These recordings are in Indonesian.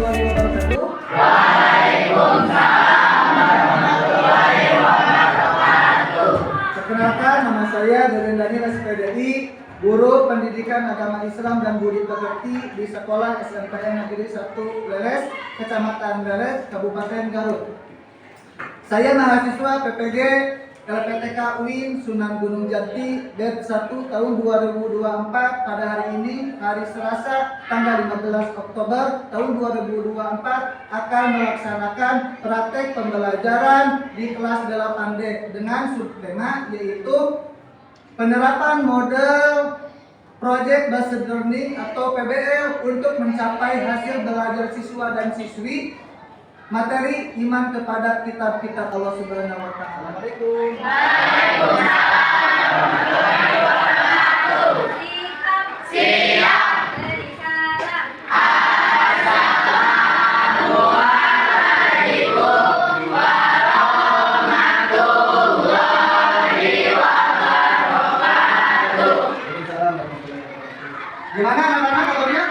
warahmatullahi wabarakatuh. Waalaikumsalam warahmatullahi wabarakatuh. Perkenalkan, nama saya Deden Daniel SPDI, Guru Pendidikan Agama Islam dan Budi Pekerti di Sekolah SMPN Negeri 1 Leles, Kecamatan Leles, Kabupaten Garut. Saya mahasiswa PPG LPTK UIN Sunan Gunung Jati BEP 1 tahun 2024 pada hari ini, hari Selasa tanggal 15 Oktober tahun 2024 akan melaksanakan praktek pembelajaran di kelas 8D dengan subtema yaitu penerapan model Project Based Learning atau PBL untuk mencapai hasil belajar siswa dan siswi. Materi iman kepada kitab-kitab Allah Subhanahu wa taala. Assalamualaikum. Siap. Assalamualaikum warahmatullahi wabarakatuh. Gimana anak-anak kabarnya?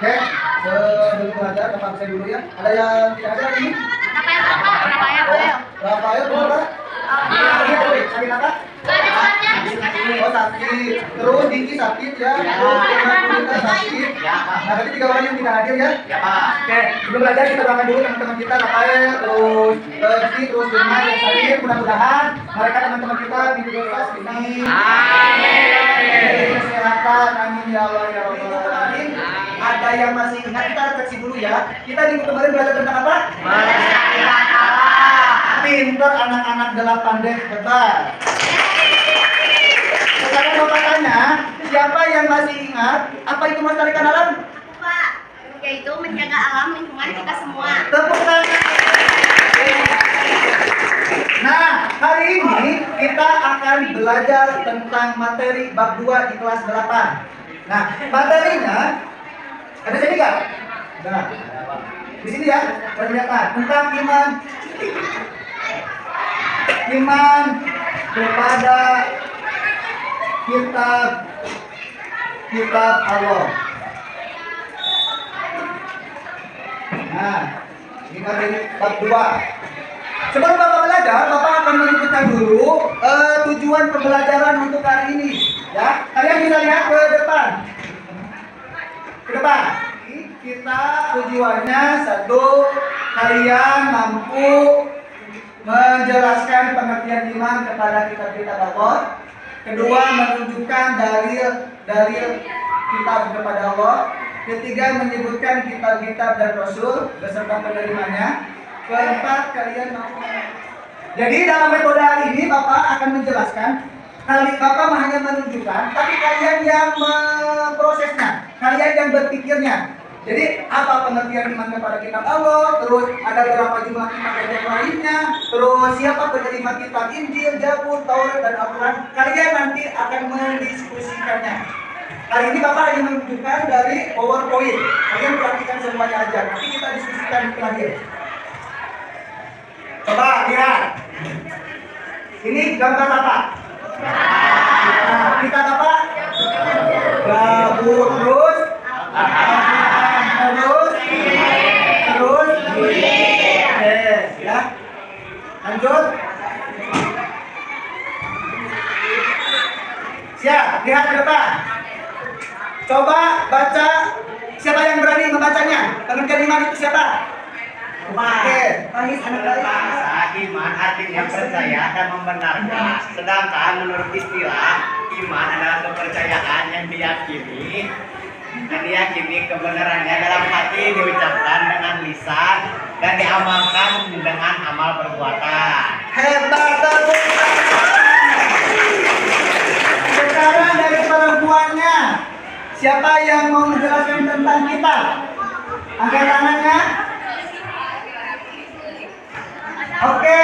Oke, sebelum belajar tempat saya dulu ya. Ada yang tidak ada ini? Rafael berapa? Sakit apa? Oh sakit. Terus Diki sakit ya. Terus kita sakit. Nah berarti 3 orang yang tidak hadir ya? Oke, sebelum belajar kita doakan dulu teman-teman kita Rafael, terus Diki, terus Firman yang sakit. Mudah-mudahan mereka teman-teman kita diberi ini. Amin. Kesehatan, amin ya Allah ya Rabbal alamin. Ada yang masih ingat, kita refleksi dulu ya. Kita minggu kemarin belajar tentang apa? Melestarikan alam. Pinter anak-anak 8D, hebat. Sekarang mau tanya, siapa yang masih ingat apa itu melestarikan alam? Pak, yaitu menjaga alam lingkungan kita semua. Tepuk tangan. Nah, hari ini kita akan belajar tentang materi bab 2 di kelas 8. Nah, materinya ada sini nggak? Nah, di sini ya, perlihatkan tentang iman kepada kitab Allah. Nah, ini materi bab 2. Sebelum Bapak belajar, Bapak akan menyebutkan dulu tujuan pembelajaran untuk hari ini. Ya, kalian bisa lihat ke depan. Kita tujuannya satu, kalian mampu menjelaskan pengertian iman kepada kitab-kitab Allah. Kedua, menunjukkan dalil kitab kepada Allah. Ketiga, menyebutkan kitab-kitab dan rasul beserta penerimanya. Keempat, kalian mampu. Jadi dalam metode hari ini Bapak akan menjelaskan. Bapak hanya menunjukkan, tapi kalian yang memprosesnya, kalian yang berpikirnya. Jadi apa pengertian iman kepada kitab Allah, terus ada berapa jumlah kitab yang lainnya, terus siapa penerima kitab Injil, Zabur, Taurat, dan Al-Quran. Kalian nanti akan mendiskusikannya. Hari ini Bapak hanya menunjukkan dari PowerPoint. Kalian perhatikan semuanya aja, nanti kita diskusikan di terakhir. Coba lihat. Ini gambar apa? Nah, kitab apa? Zabur, terus ya. Lanjut. Siap, lihat ke depan. Coba baca. Siapa yang berani membacanya? Pengertian iman itu siapa? Oke, Ais anak iman artinya percaya dan membenarkan. Sedangkan menurut istilah iman adalah kepercayaan yang diyakini kebenarannya dalam hati, diucapkan dengan lisan dan diamalkan dengan amal perbuatan. Hebat, tepuk tangan. Sekarang dari perempuannya, Siapa yang mau menjelaskan tentang kitab? Angkat tangannya. Oke,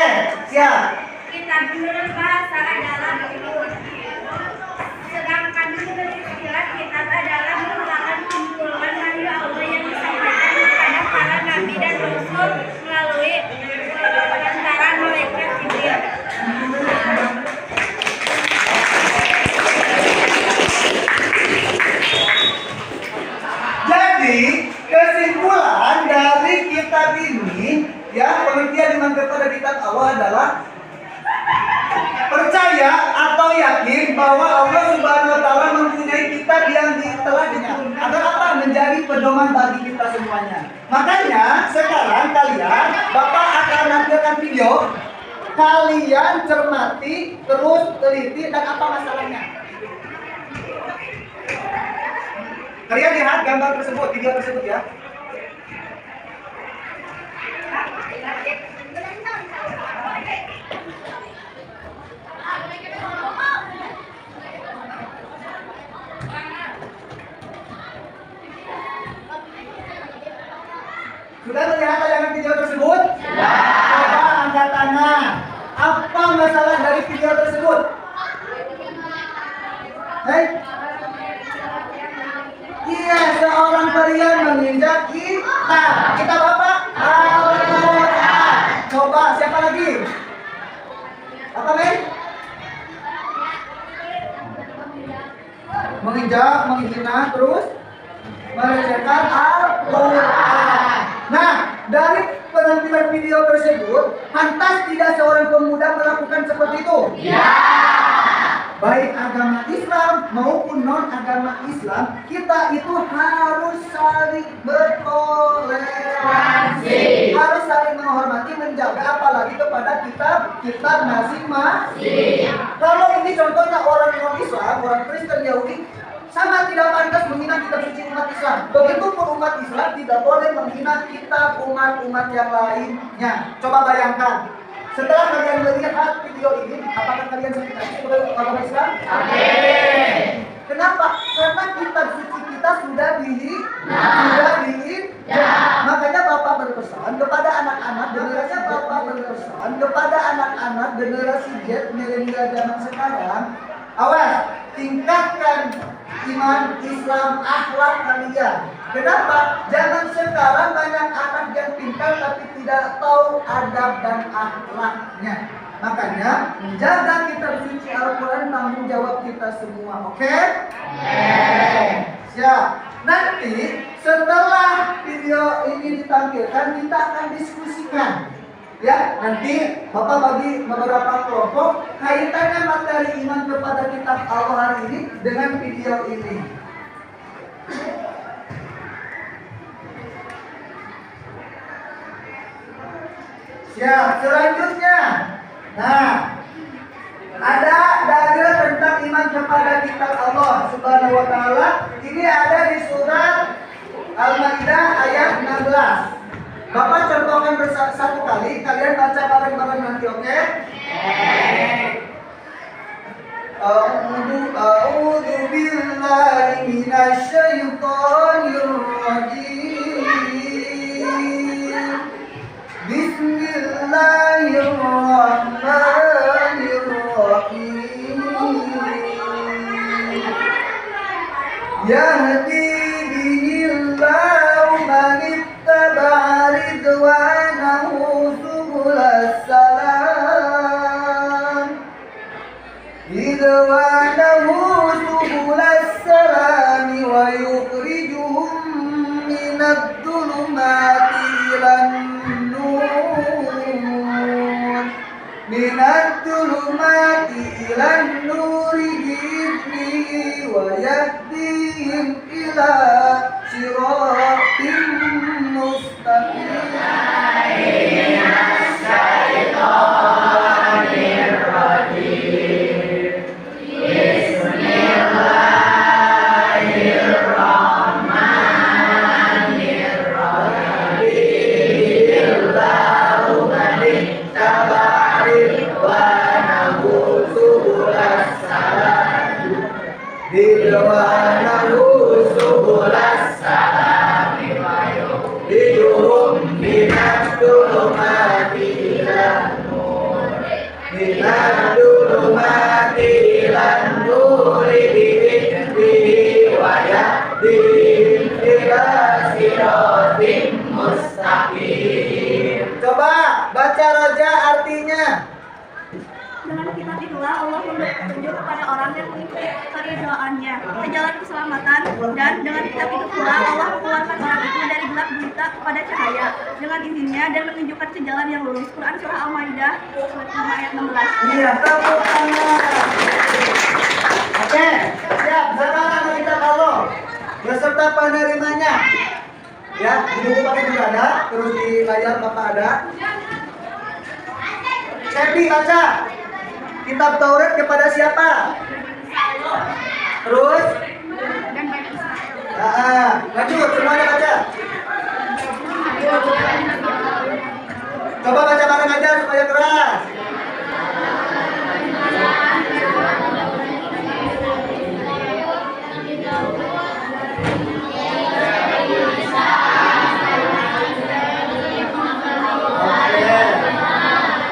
siap. Kitab menurut bahasa adalah buku. Sedangkan menurut istilah kitab adalah merupakan kumpulan wahyu Allah yang disampaikan kepada para nabi dan rasul melalui perantara malaikat Jibril. Jadi kesimpulan dari kitab ini, ya, pengertian iman kepada kitab Allah adalah percaya atau yakin bahwa Allah Subhanahu wa taala mempunyai kitab yang telah dinyatakan agar apa? Menjadi pedoman bagi kita semuanya. Makanya sekarang kalian, Bapak akan nampilkan video, kalian cermati, terus teliti dan apa masalahnya. Kalian lihat gambar tersebut, video tersebut ya. Sudah melihat tayangan video tersebut? Ya. Coba angkat tangan. Apa masalah dari video tersebut? Hei? Iya, seorang pria menginjak kitab. Kitab apa? Al-Quran. Coba, siapa lagi? Apa lagi? Menginjak, menghina, terus melecehkan Al-Quran. Nah, dari penampilan video tersebut, pantas tidak seorang pemuda melakukan seperti itu? Ya. Baik agama Islam maupun non agama Islam, kita itu harus saling bertoleransi, harus saling menghormati, menjaga, apalagi kepada kitab masing-masing. Kalau ini contohnya orang non Islam, orang Kristen, Yahudi, sama tidak pantas menghina kitab suci umat Islam. Begitupun umat Islam tidak boleh menghina kitab umat-umat yang lainnya. Coba bayangkan, setelah kalian melihat video ini, apakah kalian sakit hati kepada agama Islam? Amin. Kenapa? Karena kitab suci kita sudah Makanya Bapak berpesan kepada anak-anak generasi Z milenial zaman sekarang, awas, tingkatkan iman Islam, akhlak kalian. Kenapa? Zaman sekarang banyak anak yang pintar tapi tidak tahu adab dan akhlaknya. Makanya menjaga kitab suci Al-Quran tanggung jawab kita semua. Oke? Siap. Nanti setelah video ini ditampilkan, kita akan diskusikan. Ya, nanti Bapak bagi beberapa kelompok kaitannya materi iman kepada kitab Allah hari ini dengan video ini. Siap, selanjutnya. Nah, ada dalil tentang iman kepada kitab Allah Subhanahu wa taala. Ini ada di surat Al-Maidah ayat 16. Bapak contohkan satu kali, kalian baca bareng-bareng nanti, oke? A'udzu billahi minasyaitonir rajim. Bismillahirrahmanirrahim. Yahdi bihillahu man ittaba'a ridwanahu subulas salam. Wa yukhrijuhum minadh dhulumati ilan nuri bi'idnihi wa yahdihim ila siratim mustaqim. Ridwanahu siratim mustaqim. Coba baca roja artinya. Dengan kitab itulah Allah memberi petunjuk kepada orang yang mengikuti keridhaannya ke jalan keselamatan, dan dengan kitab itu pula Allah mengeluarkan orang itu dari gelap gulita kepada cahaya dengan izinnya dan menunjukkan ke jalan yang lurus. Quran surah Al-Maidah ayat 16. Iya, tepuk tangan. Oke, siap. Sekarang kita Allah beserta penerimanya. Ya, di buku pakai juga ada, terus di layar Bapak ada. Cepi baca. Kitab Taurat kepada siapa? Terus? Dan Bani Israel. Lanjut, semuanya baca. Coba baca bareng aja supaya keras.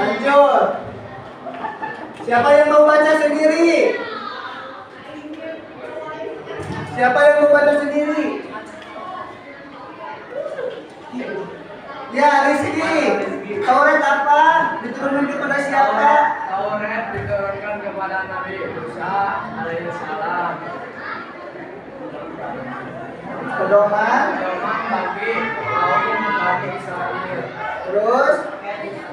Lanjut. Siapa yang mau baca sendiri? Siapa yang mau baca sendiri? Ya, Rizky. Taurat apa? Diturunkan kepada siapa? Taurat diturunkan kepada Nabi Musa alaihissalam. Pedoman. Pedoman bagi kaum Bani Israel. Terus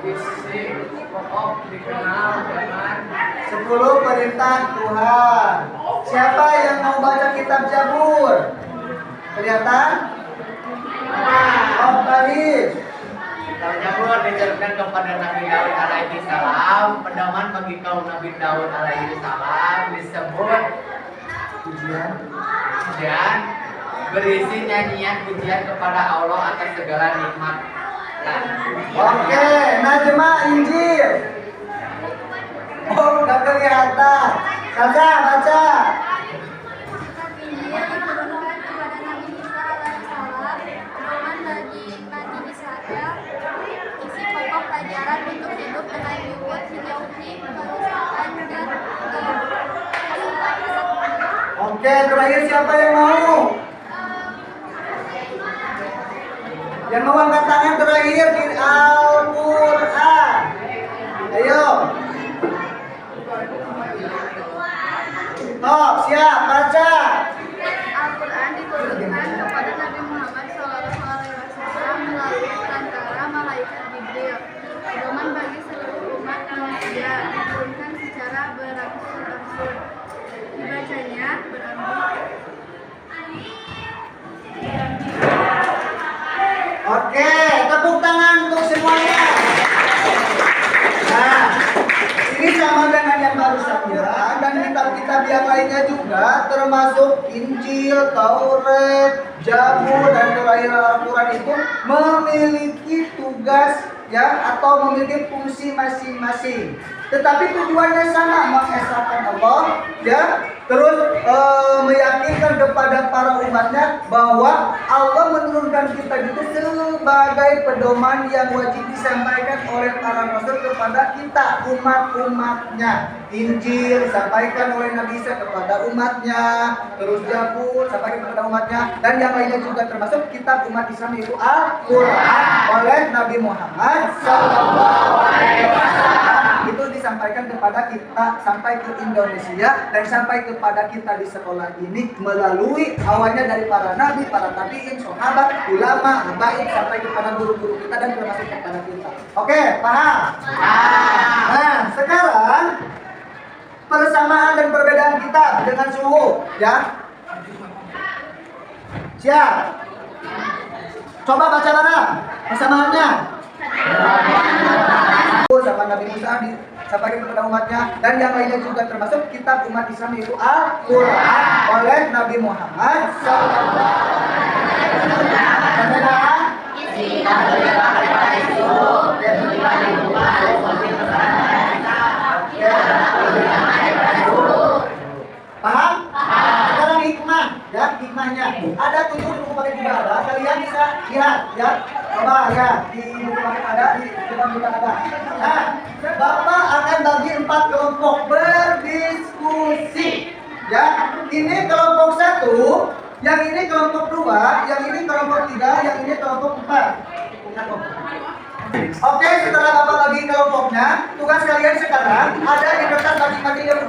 Isi pokok dikenal dengan 10 perintah Tuhan. Siapa yang mau baca kitab Zabur? Kelihatan? Oh, baik. Kitab Zabur diturunkan kepada Nabi Daud alaihi salam. Pedoman bagi kaum Nabi Daud alaihi salam disebut Pujian. pujian, berisi nyanyian pujian kepada Allah atas segala nikmat. Oke, Najma Injil. Oh, nggak kelihatan. Saja baca. Kitab Injil diturunkan kepada Nabi Isa alaihissalam, pedoman bagi Bani Israel, isi pokok pelajaran untuk hidup dengan jujur, menjauhi kerusakan dan Oke, terakhir siapa yang mau? Yang mau angkat tangan terakhir di Al-Quran. Ayo. Oh, siap, baca. Al-Quran diturunkan kepada Nabi Muhammad SAW melalui perantara malaikat Jibril. Pedoman bagi seluruh umat manusia, diturunkan secara berangsur-angsur. Dibacanya berambil. Oke, tepuk tangan untuk semuanya. Nah, ini sama dengan yang baru saja, dan kitab-kitab yang lainnya juga, termasuk Injil, Taurat, Zabur, dan terakhir Al-Quran itu memiliki tugas ya atau memiliki fungsi masing-masing. Tetapi tujuannya sama, mengesahkan Allah ya, terus meyakinkan kepada para umatnya bahwa Allah menurunkan kita itu sebagai pedoman yang wajib disampaikan oleh para rasul kepada kita umat-umatnya. Injil sampaikan oleh Nabi Isa kepada umatnya, terus Zabur sampaikan kepada umatnya, dan yang lainnya juga termasuk kitab umat Islam yaitu Al-Quran oleh Nabi Muhammad SAW. Itu disampaikan kepada kita sampai ke Indonesia dan sampai kepada kita di sekolah ini melalui awalnya dari para nabi, para tabiin, sahabat, ulama, habaib sampai kepada guru-guru kita dan termasuk kepada kita. Oke, paham? Nah, sekarang persamaan dan perbedaan kitab dengan suhu, ya. Siap. Coba baca bareng persamaannya. Sama Nabi Musa disampaikan kepada umatnya, dan yang lainnya juga termasuk kitab umat Islam yaitu Al-Quran oleh Nabi Muhammad Paham? Sekarang hikmah, ya hikmahnya ada 7 di buku paket juga ada, kalian bisa lihat ya. Coba ya di buku paket ada, di depan juga ada. Nah, Bapak akan bagi 4 kelompok berdiskusi. Ya, ini kelompok 1, yang ini kelompok 2, yang ini kelompok 3,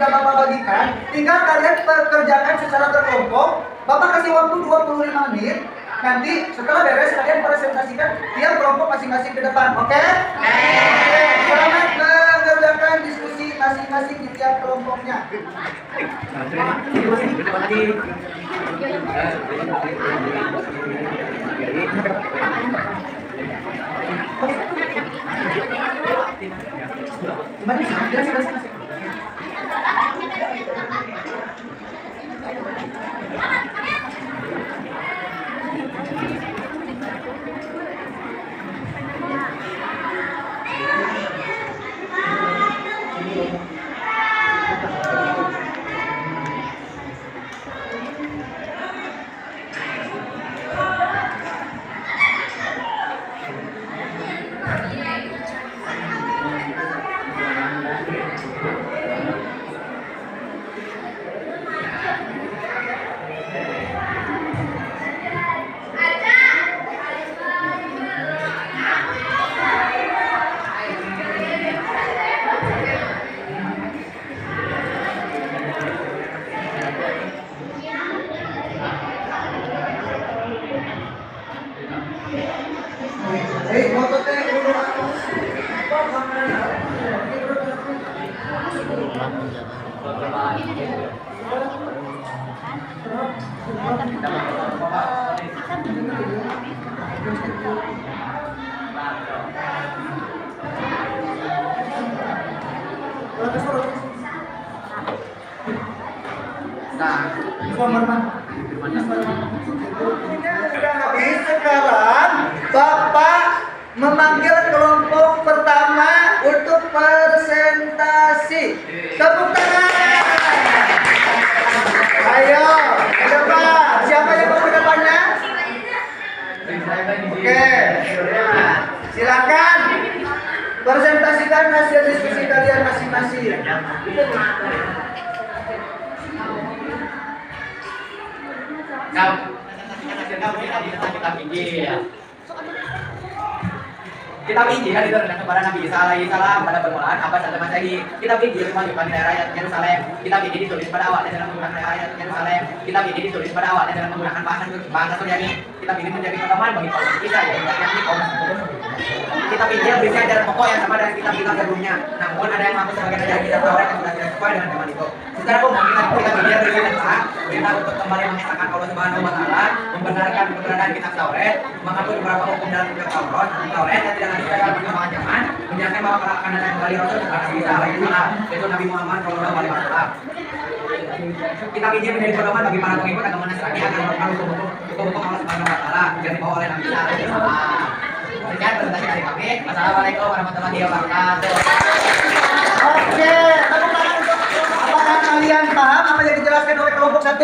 sudah Bapak bagikan, tinggal kalian kerjakan secara berkelompok. Bapak kasih waktu 25 menit. Nanti setelah beres kalian presentasikan tiap kelompok masing-masing ke depan. Oke? Selamat mengerjakan diskusi masing-masing di tiap kelompoknya. Sekarang Bapak memanggil kelompok pertama untuk presentasi. Tepuk tangan. Ayo, ke depan. Siapa yang mau ke depannya? Oke, silakan presentasikan hasil diskusi kalian masing-masing. Kita pinjil kan itu kepada Nabi Isa alaihi salam pada permulaan abad 1 Masehi. Kita pinjil memajukan daerah Yerusalem. Kita pinjil ditulis pada awalnya dalam menggunakan daerah Yerusalem. Kita pinjil ditulis pada awalnya dalam menggunakan bahasa Suryani. Kita pinjil menjadi pedoman bagi kaum kita yang yakni kaum muslim. Kita pinjil berisi ajaran pokok yang sama dengan kitab-kitab sebelumnya. Namun ada yang mampu sebagian dari kitab Taurat yang sudah tidak sesuai dengan zaman itu. Secara umum kita pinjil berisi tentang perintah untuk kembali mengesahkan Allah Subhanahu Wa Taala, membenarkan keberadaan kitab Taurat, mengatur beberapa hukum dalam kitab Taurat yang tidak lagi dalam perkembangan zaman, menjelaskan bahwa akan datang kembali Rasul kepada Nabi Isa alaihi salam, yaitu Nabi Muhammad sallallahu alaihi wasallam. Kita pinjil menjadi pedoman bagi para pengikut agama Nasrani agar melakukan hukum-hukum Allah Subhanahu Wa Taala yang dibawa oleh Nabi Isa alaihi salam. Sekian presentasi dari kami. Wassalamualaikum warahmatullahi wabarakatuh. Oke, tepuk tangan untuk apakah kalian paham apa yang dijelaskan oleh kelompok 1?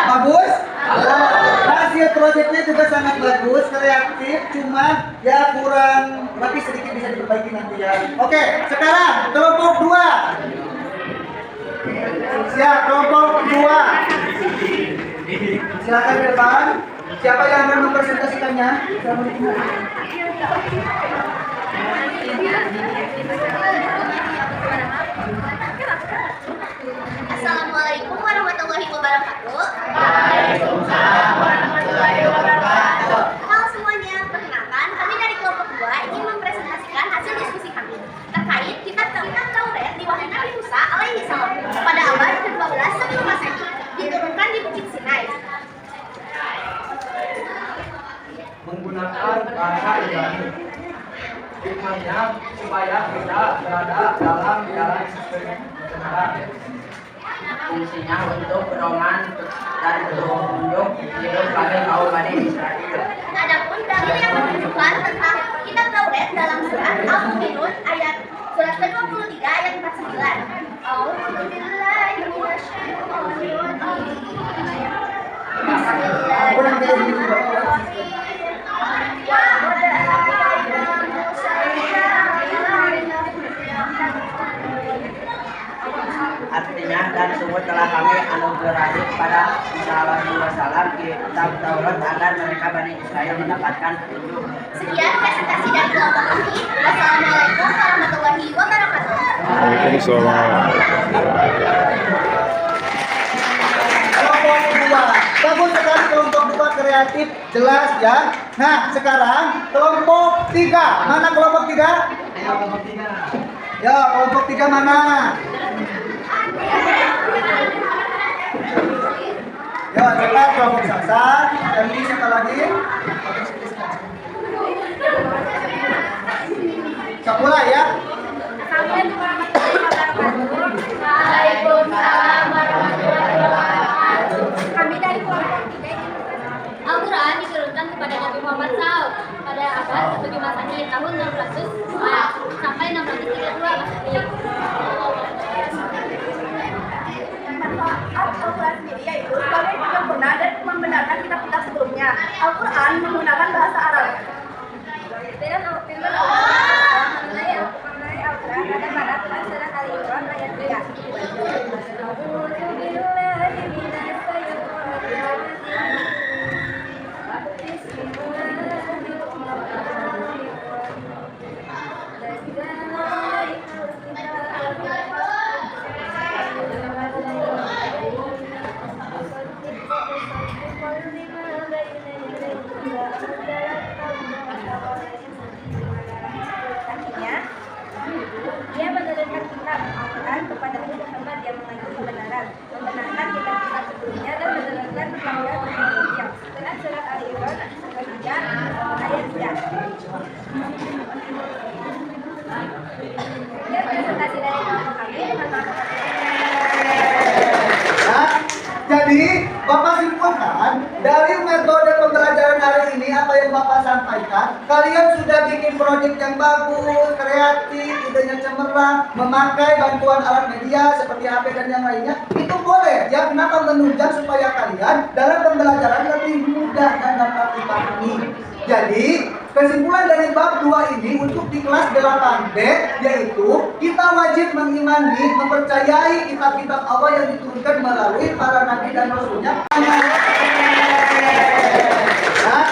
Bagus? Hasil proyeknya juga sangat bagus, kreatif, cuma ya kurang rapi sedikit, bisa diperbaiki nanti ya. Oke, sekarang kelompok 2. Siap, kelompok 2. Silakan ke depan. Siapa yang akan mempresentasikannya? Assalamualaikum warahmatullahi wabarakatuh. Waalaikumsalam warahmatullahi wabarakatuh. Halo semuanya, perkenalkan kami dari kelompok 2 ingin mempresentasikan hasil diskusi kami terkait kitab Taurat diwahyukan Nabi Musa alaihi salam pada abad ke-12 sebelum Masehi, diturunkan di Bukit Sinai. Menggunakan bahasa Ibrani. Tujuannya supaya kita berada dalam jalan kebenaran. Fungsinya untuk pedoman dan petunjuk hidup bagi kaum Bani Israel. Adapun dalil yang menunjukkan tentang kitab Taurat dalam surat Al-Mu'minun ayat surat ke-23 ayat 49. A'udzubillahi minasyaitonir rajim. Bismillahirrahmanirrahim. Artinya dan sungguh telah kami anugerahi pada Isa alaihi wasallam kitab Taurat agar mereka Bani Israel mendapatkan petunjuk. Sekian presentasi dari kelompok kami. Wassalamualaikum warahmatullahi wabarakatuh. Waalaikumsalam. Kelompok dua, bagus sekali kelompok dua kreatif, jelas ya. Nah sekarang kelompok tiga, mana kelompok tiga? Ayo kelompok 3. Ya kelompok tiga mana? Ya cepat kelompok sasar, dan ini siapa lagi? Sapula ya. Waalaikumsalam warahmatullahi wabarakatuh. Kami dari kelompok 3 ini Al-Quran diturunkan kepada Nabi Muhammad SAW pada abad ke-7 Masehi tahun 600 sampai 632 Masehi. manfaat Al-Quran sendiri yaitu sebagai penyempurna dan membenarkan kitab-kitab sebelumnya. Al-Quran menggunakan bahasa Arab. Firman Allah mengenai Al-Quran ada pada Quran surat Al-Imran ayat 3. Artinya, dia menurunkan kitab Al-Quran kepada Nabi Muhammad yang mengandung kebenaran, membenarkan kitab-kitab sebelumnya dan menurunkan pemanggilan sebelumnya. Quran surat Al-Imran surat 3 ayat 3. Dia presentasi dari kelompok kami. Nah, jadi Bapak simpulkan dari metode pembelajaran hari ini apa yang Bapak sampaikan, kalian sudah bikin proyek yang bagus, kreatif, idenya cemerlang, memakai bantuan alat media seperti HP dan yang lainnya, itu boleh ya. Kenapa menunjang supaya kalian dalam pembelajaran lebih mudah dan dapat dipahami. Jadi kesimpulan dari bab 2 ini untuk di kelas 8D yaitu kita wajib mengimani, mempercayai kitab-kitab Allah yang diturunkan melalui para nabi dan rasulnya. Nah,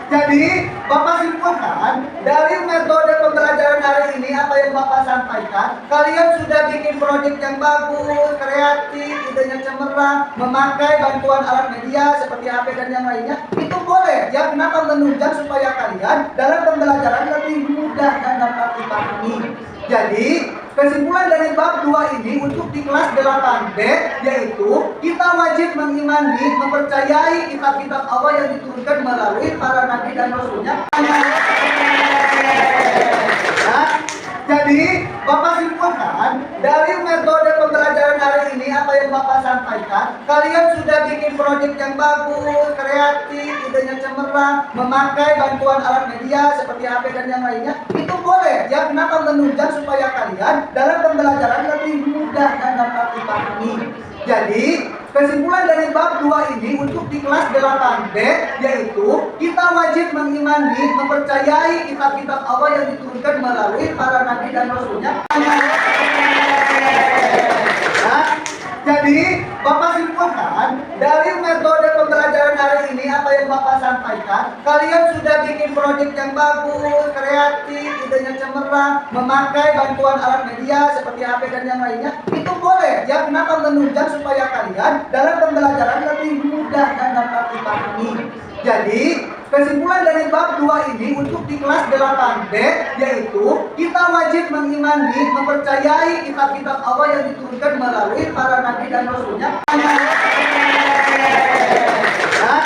jadi Bapak simpulkan dari metode pembelajaran hari ini apa yang Bapak sampaikan, kalian sudah bikin proyek yang bagus, kreatif, idenya cemerlang, memakai bantuan alat media seperti HP dan yang lainnya, itu boleh ya. Kenapa menunjang supaya kalian dalam pembelajaran lebih mudah dan dapat dipahami. Jadi kesimpulan dari bab 2 ini untuk di kelas 8D yaitu kita wajib mengimani, mempercayai kitab-kitab Allah yang diturunkan melalui para nabi dan rasulnya. Nah, jadi Bapak simpulkan dari metode pembelajaran hari ini apa yang Bapak sampaikan, kalian sudah bikin proyek yang bagus, kreatif, idenya cemerlang, memakai bantuan alat media seperti HP dan yang lainnya, itu boleh ya. Kenapa menunjang supaya kalian dalam pembelajaran lebih mudah dan dapat dipahami. Jadi kesimpulan dari bab 2 ini untuk di kelas 8D yaitu kita wajib mengimani, mempercayai kitab-kitab Allah yang diturunkan melalui para nabi dan rasulnya. Nah, jadi Bapak simpulkan dari metode pembelajaran hari ini apa yang Bapak sampaikan, kalian sudah bikin proyek yang bagus, kreatif, idenya cemerlang, memakai bantuan alat media seperti HP dan yang lainnya, itu boleh ya. Kenapa menunjang supaya kalian dalam pembelajaran lebih mudah dan dapat dipahami. Jadi kesimpulan dari bab 2 ini untuk di kelas 8D yaitu kita wajib mengimani, mempercayai kitab-kitab Allah yang diturunkan melalui para nabi dan rasulnya. Nah,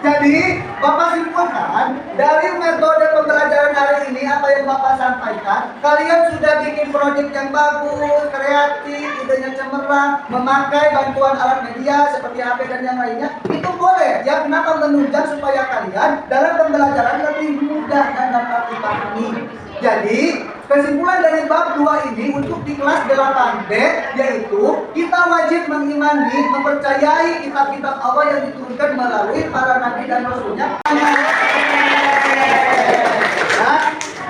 jadi Bapak simpulkan dari metode pembelajaran hari ini apa yang Bapak sampaikan, kalian sudah bikin proyek yang bagus, kreatif, idenya cemerlang, memakai bantuan alat media seperti HP dan yang lainnya, itu boleh ya. Kenapa menunjang supaya kalian dalam pembelajaran lebih mudah dan dapat dipahami. Jadi kesimpulan dari bab 2 ini untuk di kelas 8D yaitu kita wajib mengimani, mempercayai kitab-kitab Allah yang diturunkan melalui para nabi dan rasulnya. Nah,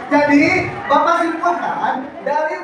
jadi Bapak simpulkan dari